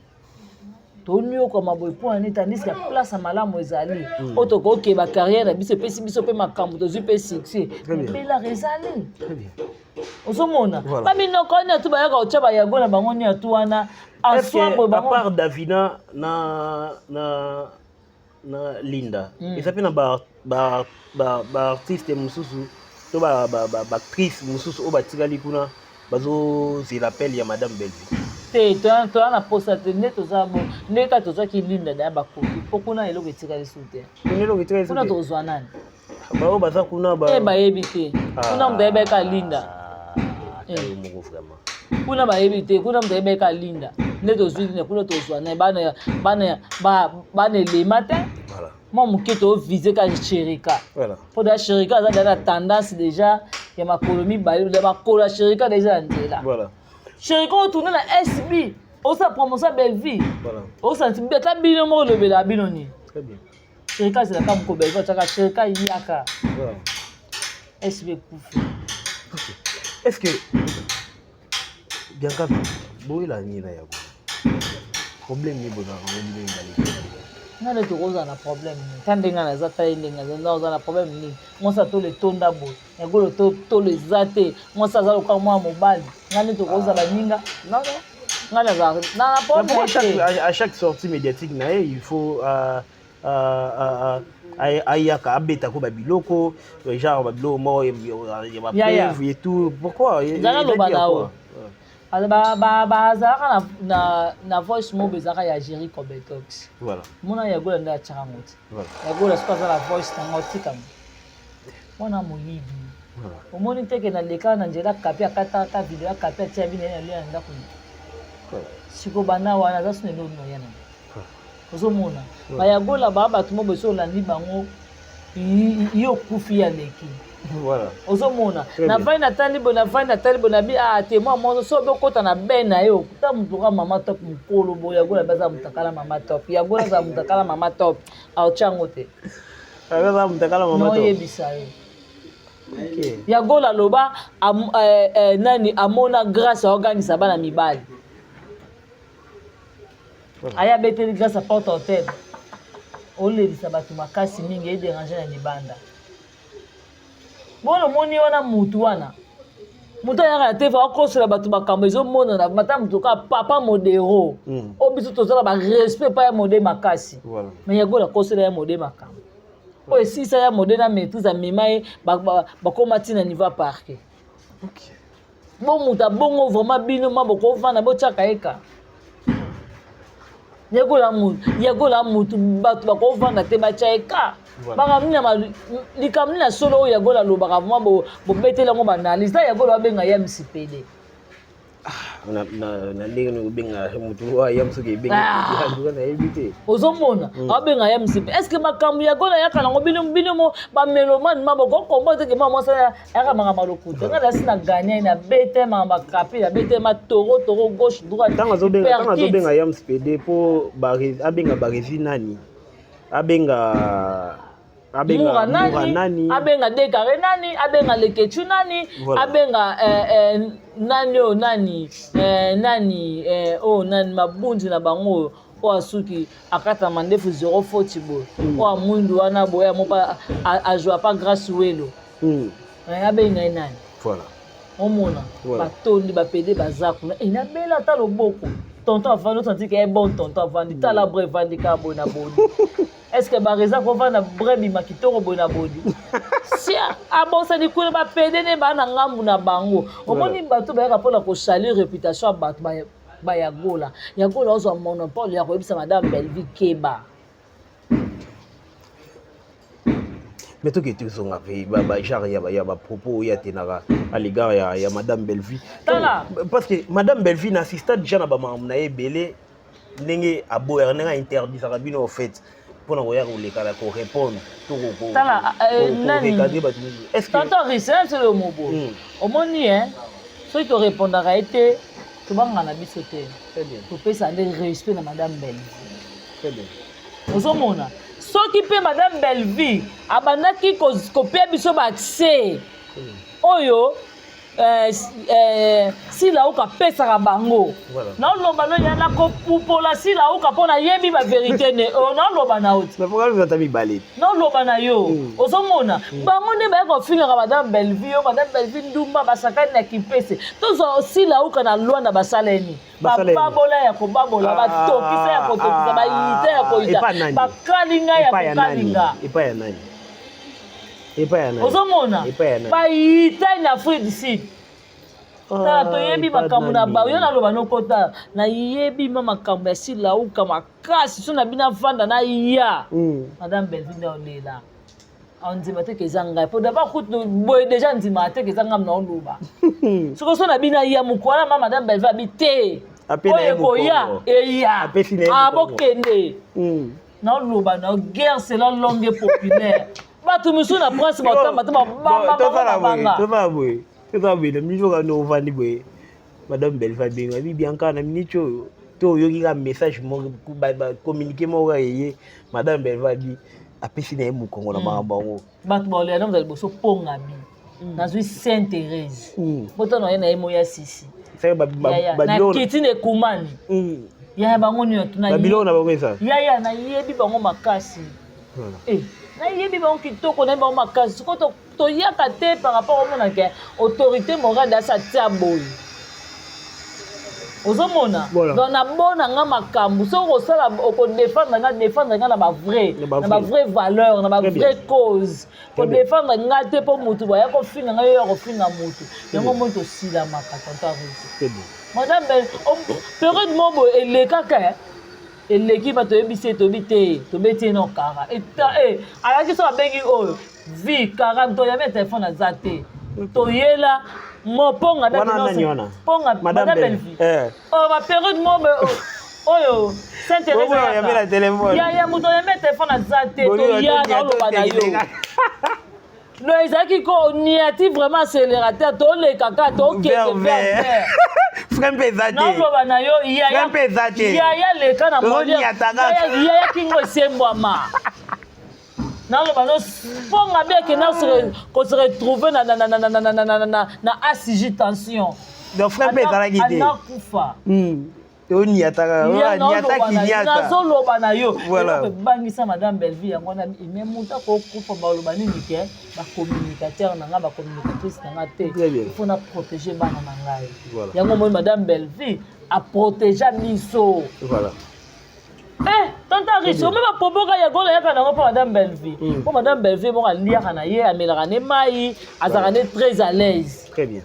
tonio koma boy point ni tandis que place malamu ezali otoko ke ba carrière biso pesi biso pe makambo to zupe succès bela rezali très bien ozomona ba minoko ni atu ba yaka ochaba yango na bango ni atu wana aswa boy bango à part Davina na Linda et ça pe na ba artiste mususu to ba actrice mususu o batikali kuna bazo zilapel ya madame Belleville te to ana posa te ne to zabo ne ka to zaki Linda da ba kopi pokuna eloko etikali sute eloko etikali sute kuna to zwa nani ba o baza kuna ba ba yebi te kuna mdebe ka Linda moko vraiment kuna ba yebi te kuna mdebe ka Linda ne to zwi ne kuna to zwa na bana le matin voilà moi muketo viser ka Chérika voilà pour da Chérika za da tendance déjà ya makolomi ba kola Chérika déjà ndela voilà Chérika o tourner na SB o sa promotion Belleville voilà o sa mbeta bino mo le bela bino ni très bien Chérika c'est la kam ko Belleville chaka Chérika yaka voilà SB kufu est-ce que Bianca boila ni na yako problème ni bona ko ni ngali ngale to koza na problème ni tandenga na zata yendenga za na problème ni mosa to le tonda bo ngolo to le zate mosa za ko mwa mobali ngale to koza la ninga non ngale za na problème à chaque sortie médiatique na il faut ayaka abeta ko babiloko genre babiloko mo ya bapreuve et tout pourquoi bazalaka na voice mob ezalaka ya Jerry Cobetox voilà mona yagola nde atiaka moti yagola soki aza na voice nango tikama mwana moyibi omoni teke na leka na nzela kapi akataka video akapi atia bino na lia na ndako siko bana wana aza sone lelo noyana ozomona bayagola bato mo beso olandi bango yo kufi ya leki voilà ozomona na vai na tali bona bi te moi mo so bekota na ben na yo ta mutuka mama top mukolo bo yagola baza mutakala mama top yagola za mutakala mama top au chango te baza mutakala mama top no yebisa yo yagola loba nani amona grâce organisa bana mibali aya beteli grâce à porte hôtel olelisa bato makasi mingi edérange na libanda bono moni wana mutu wana mutu ayaka na tefa akosela bato makambo ezomonana mata mutu ka papa modero o biso tozala barespect pa ya mode makasi me yagola akosela ya mode makambo oyo esisa ya mode na maîtrise amema ye bakóma ntina niveau parke bo mutu abongo vraiment bino ma bokovanda botyaka yeka yagola mutu bato bakovanda te batya eka likambo na solo oyo yagola alobaka vraimen bobeteli yango banalyse ta yagola abenga ya msipede na ndenge obenga mutu ya msoki ebenga nayebi te ozomona abenga ya msipe estce makambo yagola yaka nango bino bamelomane bokokomba teke mwasa yaka makambo lokuta nga dasi na gagné na bete makambo akapi na bete matoro gauche droite ntango azobenga ya msipede mpo abenga baresi nani abenga Mura nani abenga dekare nani abenga lekechu nani abenga nani mabunzi na bango o asuki akata mandefu 040 bo o amundu wana boya mopa ajwa pa grâce welo abenga nani voilà omona batondi bapede bazaku na bela ta loboko tonton avandi osanti ke bon tonton avandi tala bre vandi ka bona bodi est-ce que bareza kovanda bre bima kitoko bona bodi si abosani kuna bapede ne bana ngambu na bango omoni bato bayaka mpona kosalir réputation ya bato bayagola yagola ozwa monopole ya koyebisa madame Belleville keba mais toke tozonga pe genre ya bapropos oyo atenaka à l'égard ya madame Belleville parce que madame Belleville n'assista déjà na bamakambo na ye ebele ndenge aboyaka ndenge ainterdisaka bino au fait mpona koyaka kolekala korépondre tonton risel selo mobo omoni soki torépondaka ye te tobanga na biso te topesa nde respect na madame Belleville ozomona soki mpe madame Belleville abandaki kopia biso bakse oyo silauka apesaka bango naoloba no yana kopupola silauka mpo nayebi baverité ne naoloba na oti naoloba na yo ozomona bango nde baye kofingaka madame Belleville madame Belleville ndumba basakani na kipese tozwa silauka na lwanda basaleni bababola ya kobabola batokisa ya kotokisa bayita ya koyita bakalinga ya kokalinga ozomona bayita na Afrique du Sud tala toyebi makambo na bao yo naloba nokota nayebi ma makambo ya silauka makasi so na bino avanda na ya madame Belleville nde olela ondima teke eza ngai mpo daba kutu boye deja ndima teke eza ngam na oloba soko so na bino ya mokwana ma madame Belleville abi te oyo ekoya eya abokende na oloba na guerre c'est la langue populaire bato misu na prince batamba te babanga toza boye na miniti oyo kanda ovandi boye madame Belleville abenga bibianka na miniti oyo to oyoki ka message communiqué moko kaka yeye madame Belleville abi apesi na ye mokongo na makambo yango bato baolela na mozali boso ponga bi nazwi Sainte Thérèse botano ye na ye moya sisi na kitine ekumani yaya bango nio babiloko na bango eza yaya nayebi bango makasi nayebi bango kitoko nayebi bango makasi soko toyaka te par rapport omonaka autorité morale asa tia boye ozomona donc na bona nga makambo so ko sala ko défendre nga na ba vrai valeur na ba vraie cause ko défendre nga te po mutu ba ya ko finga nga yo ya ko finga mutu yango moto sila makata c'est bon madame période mombo elekaka eleki bato yebisi tobite tobeti no kara alaki so abengi oyo vie 40 to ya téléphone azate toyela moponga ponga madame Belvi ba période mombo oyo Sainte Thérèse ya muto ya téléphone azate toya na loba na yo no ezaki ko niati vraiment accélérateur to le kaka to keke Frempezate. Non, na yo ya le kana molia. Ya kingo sembwama. Non, no ponga bien que se retrouver na ACJ tension. Donc frempezala gide. Ana kufa. Oni ataka nazoloba na yo bangisa madame Belvi yango na imemuta ko kufa baloba nini ke ba communicateur na nga ba communicatrice na nga te il faut na protéger bana na ngai yango moi madame Belvi a protéger miso voilà tanta riche même ba poboka ya gola ya kana ko madame Belvi ko madame Belvi bon alia kana ye amelaka ne mai azaka ne très à l'aise très bien.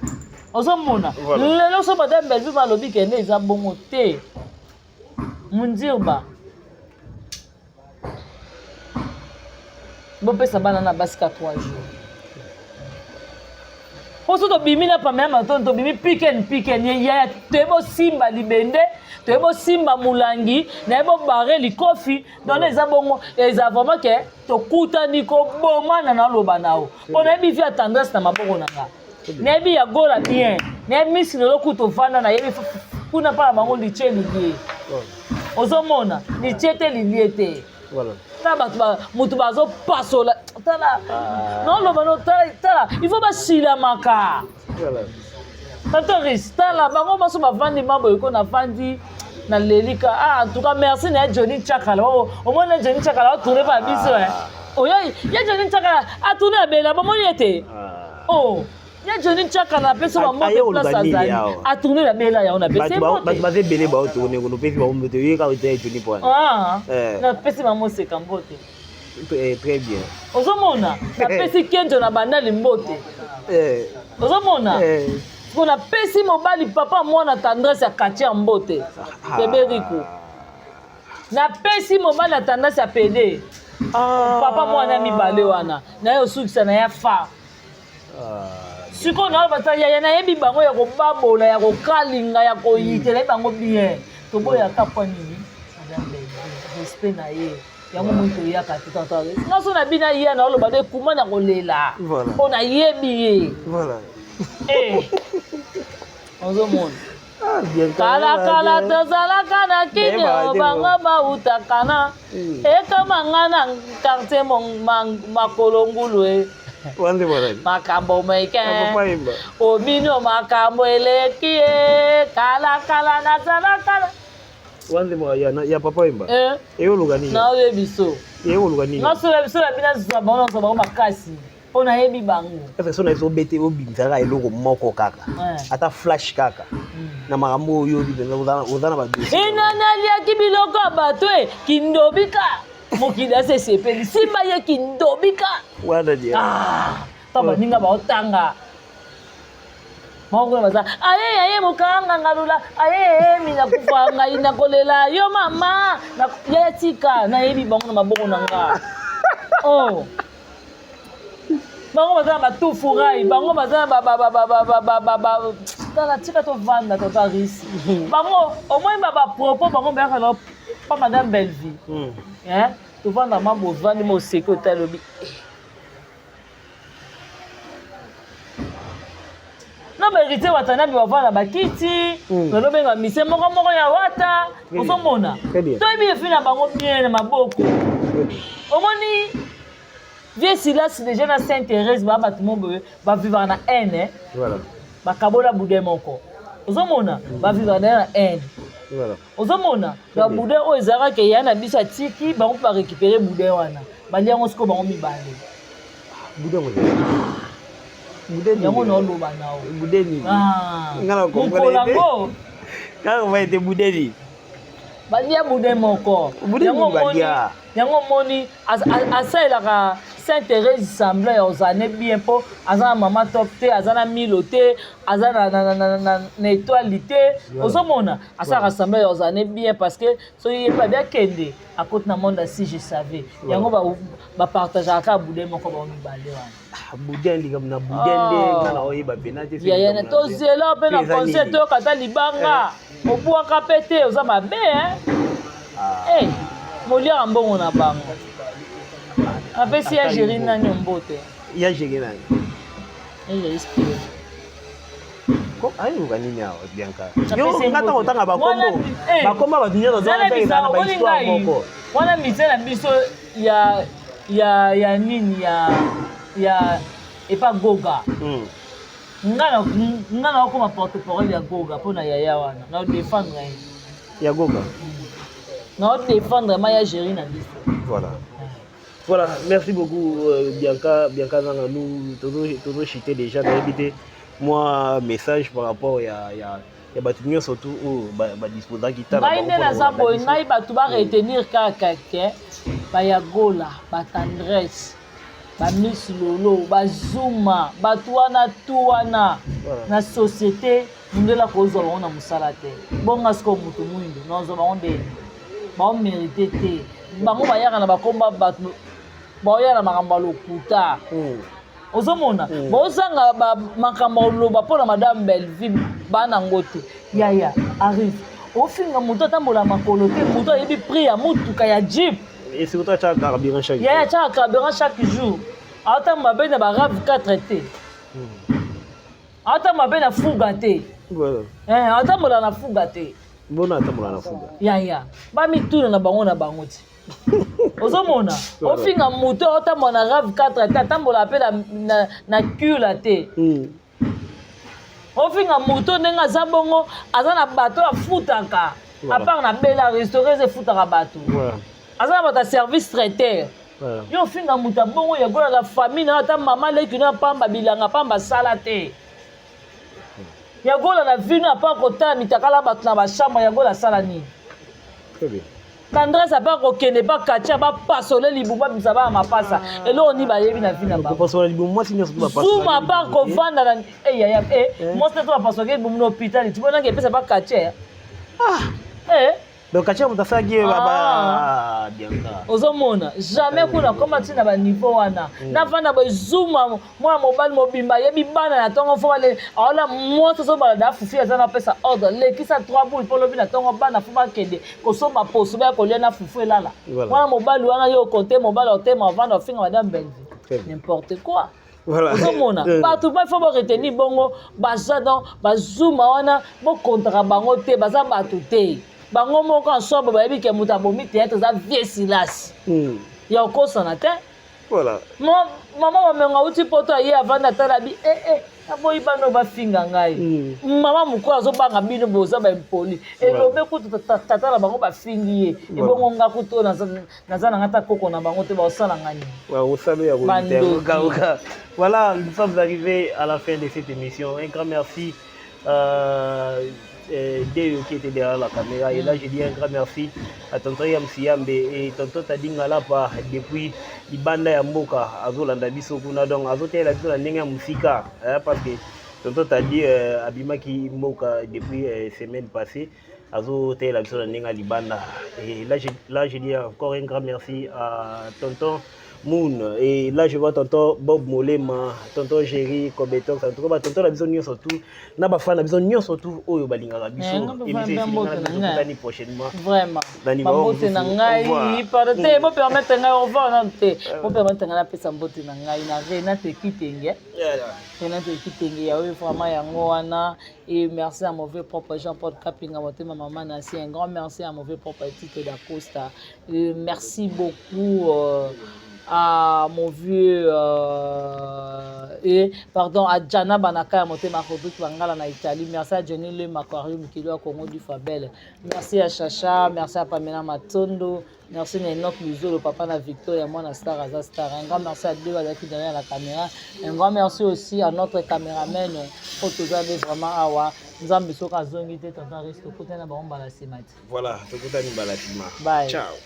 Ozomona lelo so madame Belvi balobi ke ne eza bongo te mundirba bopesa bana na basika 3 jours poso to bimi na pa même to bimi piken ya tebo simba libende tebo simba mulangi na ebo bare likofi donc eza bongo eza vraiment ke to kutani ko bomana na loba nao pona ebi fi tendance na maboko na nga nebi ya gola bien nebi misilo lokuto vanda na yebi kuna pa bango liche lilie ozomona liche te lilie te voilà ta ba mutu bazo pasola tala non lo bano tala il faut ba sila maka voilà tata ristala bango baso ba vandi mambo iko na vandi na lelika en tout cas merci na Johnny Chakala au moins Johnny Chakala tourner pa biso oyo ya Johnny Chakala a tourner abela ba moni ete ya Johnny Chakala pesa ba mo place azali a tourner la bela ya on a pesa mo ba ze bele ba tourner ko no pesa ba mo te yeka o te Johnny point na pesa ba mo se kambote très bien ozomona na pesa kenjo na bandali mbote ozomona qu'on a pesi mobali papa mwana tendresse ya quartier mbote Beberico na pesi mobali ya tendresse ya PD papa mwana mibale wana na yo sukisa na ya fa siko na bata ya na yebi bango ya ko babola ya ko kalinga ya ko yitela bango bien to boya kapwa nini respect na ye yango moto ya ka tata ngaso na bina ya na lo bade kuma na ko lela ona yebi ye voilà ozomona kala tozalaka na kimia bango bautakana ekamanga na quartier makolo ngulu makambo meke obino makambo eleki kala nazalaka ya papa imba eyoluka nini na oyebiso eyoluka nini ngasola biso la bina zwa bango makasi ona yebi bango esa sona iso bete obimisaka eloko moko kaka ata flash kaka na makambo oyo ozana badosi inanaliaki biloko ya bato kindobika mokili asesepeli simba ye kindobika wana dia ta baninga baotanga maokuna baza aye mokanga ngalula aye mina kufa ngai nakolela yo mama ya tika nayebi bango na maboko na nga bango baza batufurai bango baza tala tika tovanda tota risi bango omoi bapropos bango bayaka na pa madame Belvi tovanda mambo ovandi ma oseki otalobi na baheritier watanabi bavanda bakiti tolobenga mise moko ya wata ozomona toyebi efi na bango bien na maboko omoni Vieux Silas déjà na Sainte Thérèse ba batumo boye ba vivre na haine ba kabola boudé moko ozomona ba vivre na haine ozomona ba boudé o ezara ke yana bisa tiki ba ko récupérer boudé wana ba liango siko ba mibale boudé yango no loba nao boudé ni ngana comprendre Quand on va être boudé, badia boudé moko. Yango moni asailaka Sainte-Thérèse semblait aux années bien pour azana maman top te azana miloté azana na étoilité osomona asa rassemblait aux années bien parce que so il pas bien kende à côté na monde si je savais yango ba partager ka boudé moko ba mibale wana boudé ndi comme na boudé ndi na oyeba penate ya ya to zela pe na concert to kata libanga obuaka pété oza mabe hein molia mbongo na bango apesi ya géri nani mbote ya géri nani ya inspiré ko ayi ukanini awo Bianca yo ngata otanga bakombo badunya na zona pe na ba histoire moko wana misela biso ya nini ya epa goga ngana okoma porte-parole ya goga pona yaya wana na défendre ya goga na défendre ma ya géri na biso voilà, merci beaucoup Bianca Zanga, nous toujours chité déjà d'habiter moi message par rapport à batunya surtout au disposant qui t'a ngai na zabo ngai batu ba retenir kaka ke ba ya gola ba tendresse ba Miss Lolo ba Zuma batu wana tuwana na société ndela kozo wana musala te bonga sko mutu muindo nozo ba onde ba mérité te bango ba yaka na bakomba batu boya makambo lokuta ozomona bozanga makambo loba pona madame Belleville bana ngote yaya arrive ofinga muto tambola makolo te muto yebi prix ya mutuka ya jeep et surtout cha carburant chaque yaya cha carburant chaque jour ata mabe na ba RAV 4 te ata mabe na fuga te voilà ata mola na fuga te bona ata mola na fuga yaya ba mituna na bango ti ozomona ofinga moto otambola na RAV 4 te atambola mpe na cula te ofinga moto ndenge aza bongo aza na bato afutaka apart na bela restaurant efutaka bato aza na bato ya service traiteur yo ofinga moto abongo yakola na famille na ata mama leki na pamba bilanga pamba sala te yakola na vino apa kotala mitakala bato na bachambre yakola asala nini tendresse apa kokende bakatia bapasole libumba bisa bana mapasa eloko ni bayebi na vi na bango zuma apa kovanda na eyaya mwasi te to bapasoke libumu na hôpital ti bonange epesa bakatia donc katia moto asalaki Bianca ozomona jamais kuna koma ntina baniveau wana navanda bozuma mwana mobali mobimba yebi bana na ntongo fo bale aola mwasi ozobala da fufi aza na apesa ordre lekisa 3 boule mpo lobi na ntongo bana fo bakende kosomba poso baya kolia na fufu elala mwana mobali wana yo konte mobali otema avanda ofinga madame Belleville n'importe quoi ozomona bato bafo baretenir bongo baza don bazuma wana bokontaka bango te baza bato te bango moko ensemble bayebi ke moto abomi théâtre eza vie silasi ya okosana te mama bamenga uti poto aye avanda atala bi aboyi bano bafinga ngai mama mokolo azobanga bino boza baimpoli elobe kutu tata na bango bafingi ye ebongo nga kutu naza na nga ta koko na bango te baosala nga nini. Voilà, nous sommes arrivés à la fin de cette émission. Un grand merci Deo qui était derrière la caméra. Et là, je dis un grand merci à tonton Yamsiambe et tonton Tadingala depuis Ibanda Yamboka, Azolanda Bisokuna. Donc, Azote la Biso la Nenga Musika. Parce que tonton Tadi Abimaki Mboka depuis semaine passée. Azote la Biso la Nenga Libanda. Et là, je dis encore un grand merci à tonton Moon. Et là, je vois tonton Bob Molema, tonton Jerry Kobeton, tonton la besoin surtout. N'a pas fan la besoin surtout. Oh, balinga la biso. Et mais prochainement. Vraiment. Mambote nangai. Pardon, moi permettre ngai au revoir non te. Moi permettre ngai la pesa mbote nangai na rena te kitenge. Rena te kitenge ya oui vraiment yango wana. Et merci à mauvais propre Jean-Paul Kapinga motema maman Nancy. Un grand merci à mauvais propre Tito d'Acosta. Merci beaucoup à mon vieux à Jana Banaka Motema Kodou Bangala na Italie. Merci à Jenny Le Macquarium qui doit Congo du Fabel. Merci à Chacha, merci à Pamela Matondo, merci à Enoch Luzo, le papa na Victoria, moi na Star Aza Star. Un grand merci à Dieu qui derrière la caméra. Un grand merci aussi à notre caméraman Photozade vraiment Awa nzambe soki azongi te tonton Aris tokutana bango mbala nsima te. Voilà, tokutani mbala nsima. Bye. Ciao.